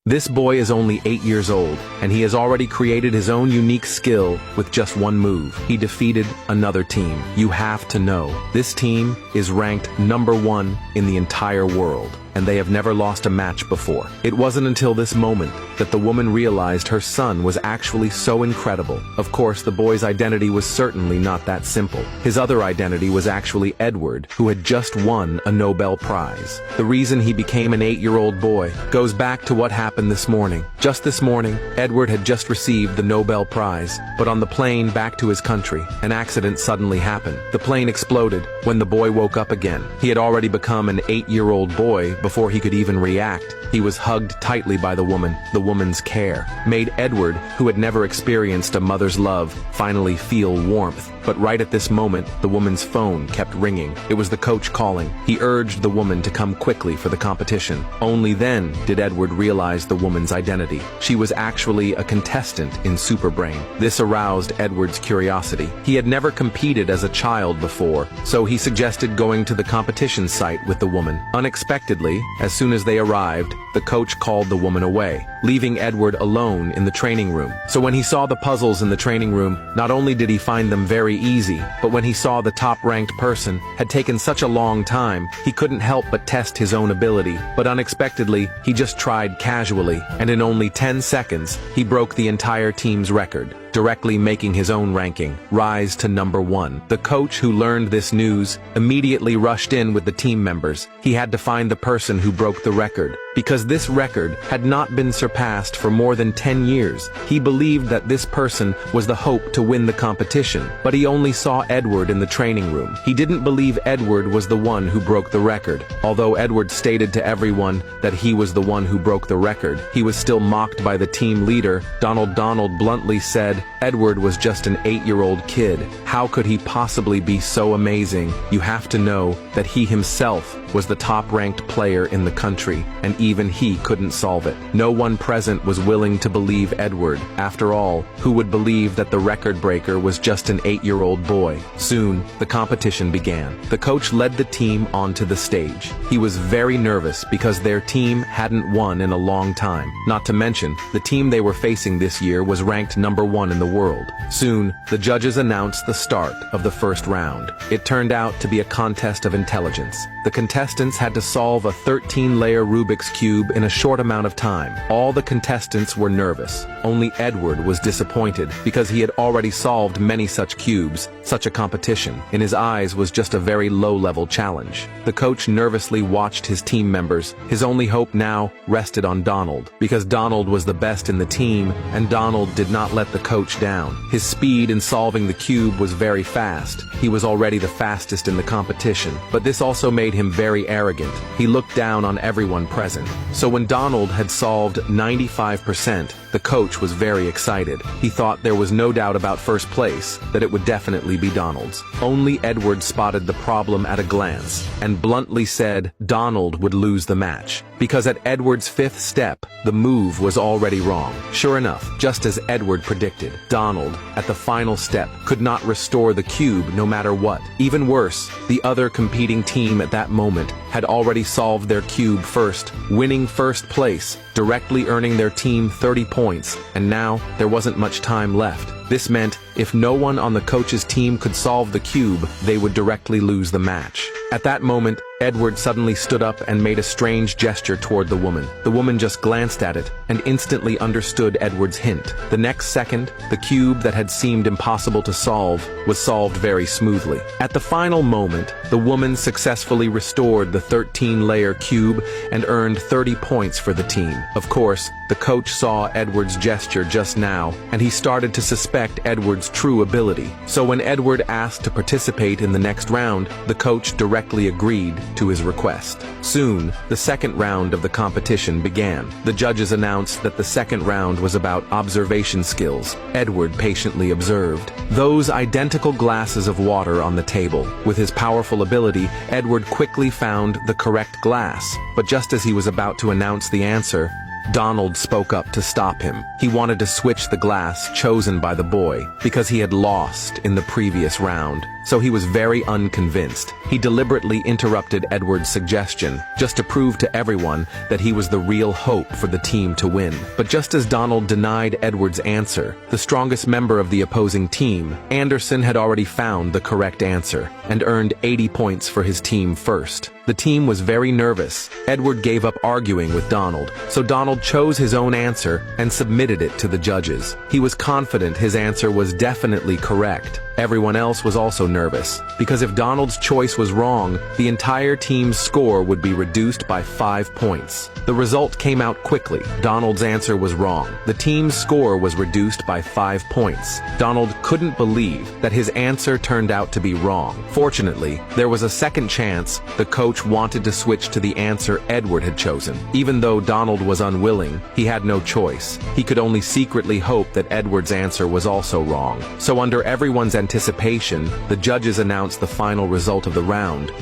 This boy is only 8 years old, and he has already created his own unique skill with just one move. He defeated another team. You have to know, this team is ranked #1 in the entire world, and they have never lost a match before. It wasn't until this moment that the woman realized her son was actually so incredible. Of course, the boy's identity was certainly not that simple. His other identity was actually Edward, who had just won a Nobel Prize. The reason he became an 8-year-old boy goes back to what happened this morning. Just this morning, Edward had just received the Nobel Prize, but on the plane back to his country, an accident suddenly happened. The plane exploded when the boy woke up again. He had already become an 8-year-old boy before he could even react. He was hugged tightly by the woman. The woman's care made Edward, who had never experienced a mother's love, finally feel warmth. But right at this moment, the woman's phone kept ringing. It was the coach calling. He urged the woman to come quickly for the competition. Only then did Edward realize the woman's identity. She was actually a contestant in Superbrain. This aroused Edward's curiosity. He had never competed as a child before, so he suggested going to the competition site with the woman. Unexpectedly, as soon as they arrived, the coach called the woman away, leaving Edward alone in the training room. So when he saw the puzzles in the training room, not only did he find them very easy, but when he saw the top-ranked person had taken such a long time, he couldn't help but test his own ability. But unexpectedly, he just tried casually, and in only 10 seconds, he broke the entire team's record, directly making his own ranking rise to #1. The coach, who learned this news, immediately rushed in with the team members. He had to find the person who broke the record, because this record had not been surpassed for more than 10 years. He believed that this person was the hope to win the competition, but he only saw Edward in the training room. He didn't believe Edward was the one who broke the record. Although Edward stated to everyone that he was the one who broke the record, he was still mocked by the team leader. Donald bluntly said, Edward was just an 8-year-old kid. How could he possibly be so amazing? You have to know that he himself was the top-ranked player in the country, and even he couldn't solve it. No one present was willing to believe Edward. After all, who would believe that the record breaker was just an 8-year-old boy? Soon, the competition began. The coach led the team onto the stage. He was very nervous because their team hadn't won in a long time. Not to mention, the team they were facing this year was ranked #1 in the world. Soon, the judges announced the start of the first round. It turned out to be a contest of intelligence. The contestants had to solve a 13-layer Rubik's Cube in a short amount of time. All the contestants were nervous. Only Edward was disappointed because he had already solved many such cubes. Such a competition, in his eyes, was just a very low-level challenge. The coach nervously watched his team members. His only hope now rested on Donald, because Donald was the best in the team, and Donald did not let the coach down. His speed in solving the cube was very fast. He was already the fastest in the competition, but this also made him very arrogant. He looked down on everyone present. So when Donald had solved 95%, the coach was very excited. He thought there was no doubt about first place, that it would definitely be Donald's. Only Edward spotted the problem at a glance, and bluntly said Donald would lose the match, because at Edward's 5th step, the move was already wrong. Sure enough, just as Edward predicted, Donald, at the final step, could not restore the cube no matter what. Even worse, the other competing team at that moment had already solved their cube first, winning first place, directly earning their team 30 points, and now there wasn't much time left. This meant if no one on the coach's team could solve the cube, they would directly lose the match. At that moment, Edward suddenly stood up and made a strange gesture toward the woman. The woman just glanced at it and instantly understood Edward's hint. The next second, the cube that had seemed impossible to solve was solved very smoothly. At the final moment, the woman successfully restored the 13-layer cube and earned 30 points for the team. Of course, the coach saw Edward's gesture just now, and he started to suspect Edward's true ability. So when Edward asked to participate in the next round, the coach directly agreed to his request. Soon, the second round of the competition began. The judges announced that the second round was about observation skills. Edward patiently observed those identical glasses of water on the table. With his powerful ability, Edward quickly found the correct glass. But just as he was about to announce the answer, Donald spoke up to stop him. He wanted to switch the glass chosen by the boy because he had lost in the previous round. So he was very unconvinced. He deliberately interrupted Edward's suggestion just to prove to everyone that he was the real hope for the team to win. But just as Donald denied Edward's answer, the strongest member of the opposing team, Anderson, had already found the correct answer and earned 80 points for his team first. The team was very nervous. Edward gave up arguing with Donald, so Donald chose his own answer and submitted it to the judges. He was confident his answer was definitely correct. Everyone else was also nervous, because if Donald's choice was wrong, the entire team's score would be reduced by 5 points. The result came out quickly. Donald's answer was wrong. The team's score was reduced by 5 points. Donald couldn't believe that his answer turned out to be wrong. Fortunately, there was a second chance. The coach wanted to switch to the answer Edward had chosen. Even though Donald was unwilling, he had no choice. He could only secretly hope that Edward's answer was also wrong. So under everyone's anticipation, the judges announced the final result of the round.